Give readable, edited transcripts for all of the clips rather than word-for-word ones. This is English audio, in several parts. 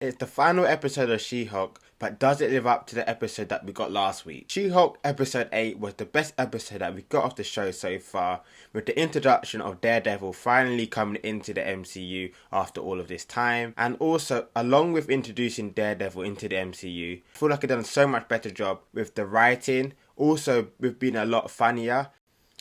It's the final episode of She-Hulk, but does it live up to the episode that we got last week? She-Hulk episode 8 was the best episode that we got of the show so far, with the introduction of Daredevil finally coming into the MCU after all of this time. And also, along with introducing Daredevil into the MCU, I feel like I've done so much better job with the writing, also with being a lot funnier,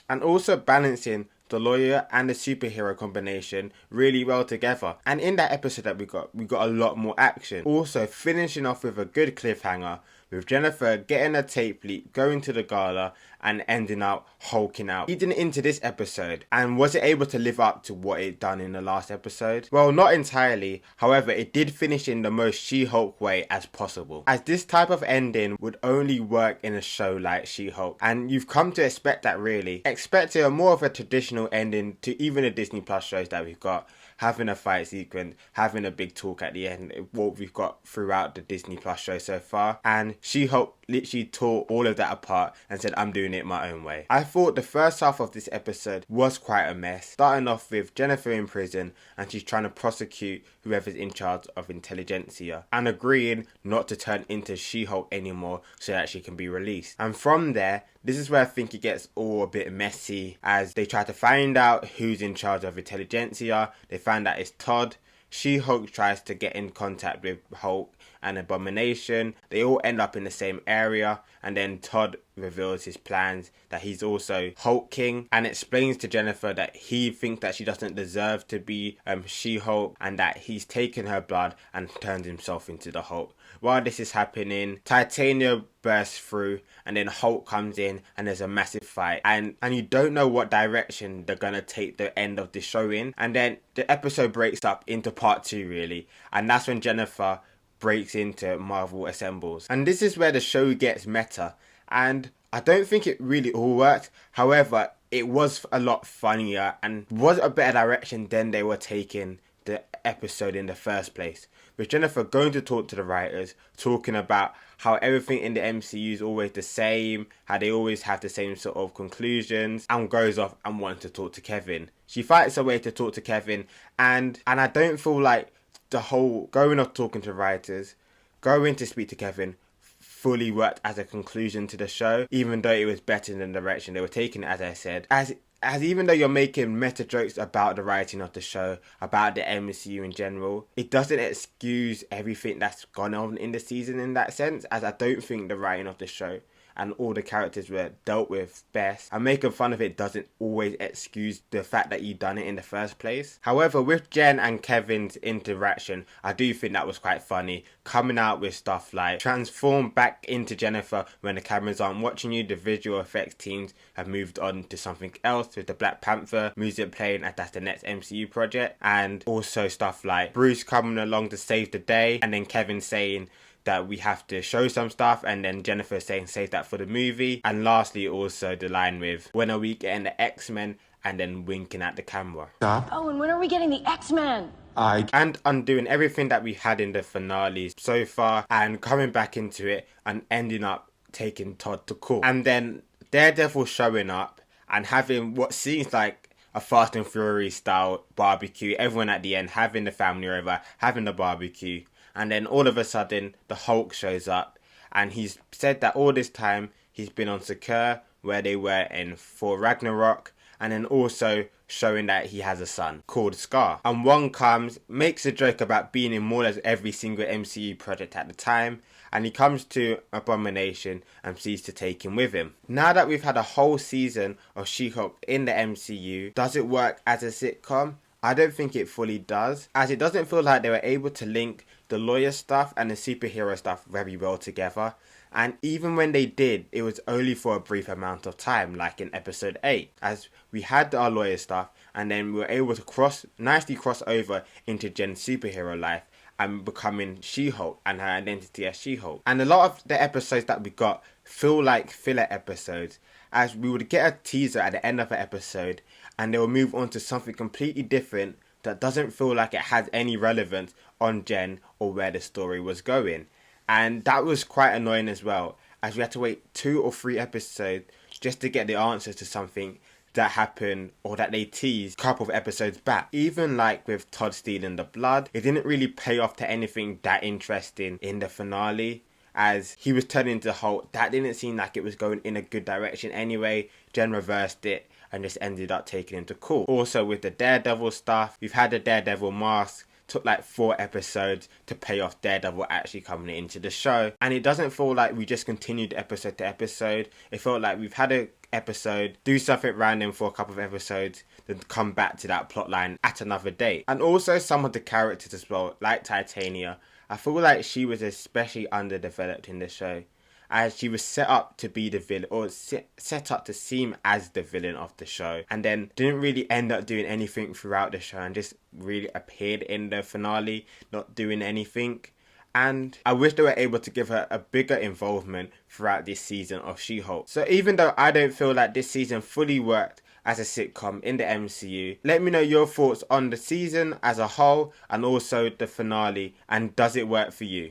and also balancing the lawyer and the superhero combination really well together. And in that episode that we got a lot more action. Also finishing off with a good cliffhanger with Jennifer getting a tape leak, going to the gala and ending up hulking out. Leading into this episode, and was it able to live up to what it done in the last episode? Well, not entirely. However, it did finish in the most She-Hulk way as possible, as this type of ending would only work in a show like She-Hulk, and you've come to expect that really. Expect a more of a traditional ending to even the Disney Plus shows that we've got, having a fight sequence, having a big talk at the end, what we've got throughout the Disney Plus show so far. And She-Hulk literally tore all of that apart and said, I'm doing it my own way. I thought the first half of this episode was quite a mess, starting off with Jennifer in prison and she's trying to prosecute whoever's in charge of intelligentsia and agreeing not to turn into She-Hulk anymore so that she can be released. And from there, this is where I think it gets all a bit messy, as they try to find out who's in charge of intelligentsia. They find out it's Todd. She-Hulk tries to get in contact with Hulk and Abomination. They all end up in the same area, and then Todd reveals his plans, that he's also Hulk King, and explains to Jennifer that he thinks that she doesn't deserve to be She-Hulk, and that he's taken her blood and turned himself into the Hulk. While this is happening, Titania bursts through, and then Hulk comes in and there's a massive fight, and you don't know what direction they're gonna take the end of the show in. And then the episode breaks up into part 2 really, and that's when Jennifer breaks into Marvel Assembles, and this is where the show gets meta, and I don't think it really all worked. However, it was a lot funnier and was a better direction than they were taking the episode in the first place, with Jennifer going to talk to the writers, talking about how everything in the MCU is always the same, how they always have the same sort of conclusions, and goes off and wants to talk to Kevin. She fights her way to talk to Kevin, and I don't feel like the whole going off talking to writers, going to speak to Kevin, fully worked as a conclusion to the show, even though it was better than the direction they were taking, as I said. As even though you're making meta jokes about the writing of the show, about the MCU in general, it doesn't excuse everything that's gone on in the season in that sense, as I don't think the writing of the show and all the characters were dealt with best, and making fun of it doesn't always excuse the fact that you've done it in the first place. However, with Jen and Kevin's interaction, I do think that was quite funny, coming out with stuff like transform back into Jennifer when the cameras aren't watching you. The visual effects teams have moved on to something else, with the Black Panther music playing as that's the next MCU project, and also stuff like Bruce coming along to save the day, and then Kevin saying that we have to show some stuff, and then Jennifer saying save that for the movie. And lastly, also the line with when are we getting the X-Men, and then winking at the camera. Stop. Oh, and when are we getting the X-Men? And undoing everything that we had in the finales so far, and coming back into it and ending up taking Todd to court. And then Daredevil showing up and having what seems like a Fast and Furious style barbecue. Everyone at the end having the family over, having the barbecue. And then all of a sudden, the Hulk shows up, and he's said that all this time he's been on Secure, where they were in Thor Ragnarok, and then also showing that he has a son called Scar. And one comes, makes a joke about being in more or less every single MCU project at the time, and he comes to Abomination and sees to take him with him. Now that we've had a whole season of She-Hulk in the MCU, does it work as a sitcom? I don't think it fully does, as it doesn't feel like they were able to link the lawyer stuff and the superhero stuff very well together. And even when they did, it was only for a brief amount of time, like in episode 8, as we had our lawyer stuff, and then we were able to nicely cross over into Jen's superhero life and becoming She-Hulk and her identity as She-Hulk. And a lot of the episodes that we got feel like filler episodes, as we would get a teaser at the end of an episode and they will move on to something completely different that doesn't feel like it has any relevance on Jen or where the story was going. And that was quite annoying as well, as we had to wait 2 or 3 episodes just to get the answers to something that happened or that they teased a couple of episodes back. Even like with Todd stealing the blood, it didn't really pay off to anything that interesting in the finale. As he was turning into Hulk, that didn't seem like it was going in a good direction anyway. Jen reversed it and just ended up taking him to court. Also with the Daredevil stuff, we've had the Daredevil mask. Took like 4 episodes to pay off Daredevil actually coming into the show. And it doesn't feel like we just continued episode to episode. It felt like we've had an episode, do something random for a couple of episodes, then come back to that plotline at another date. And also some of the characters as well, like Titania. I feel like she was especially underdeveloped in the show, as she was set up to be the villain, or set up to seem as the villain of the show, and then didn't really end up doing anything throughout the show and just really appeared in the finale not doing anything. And I wish they were able to give her a bigger involvement throughout this season of She-Hulk. So even though I don't feel like this season fully worked as a sitcom in the MCU, let me know your thoughts on the season as a whole and also the finale, and does it work for you?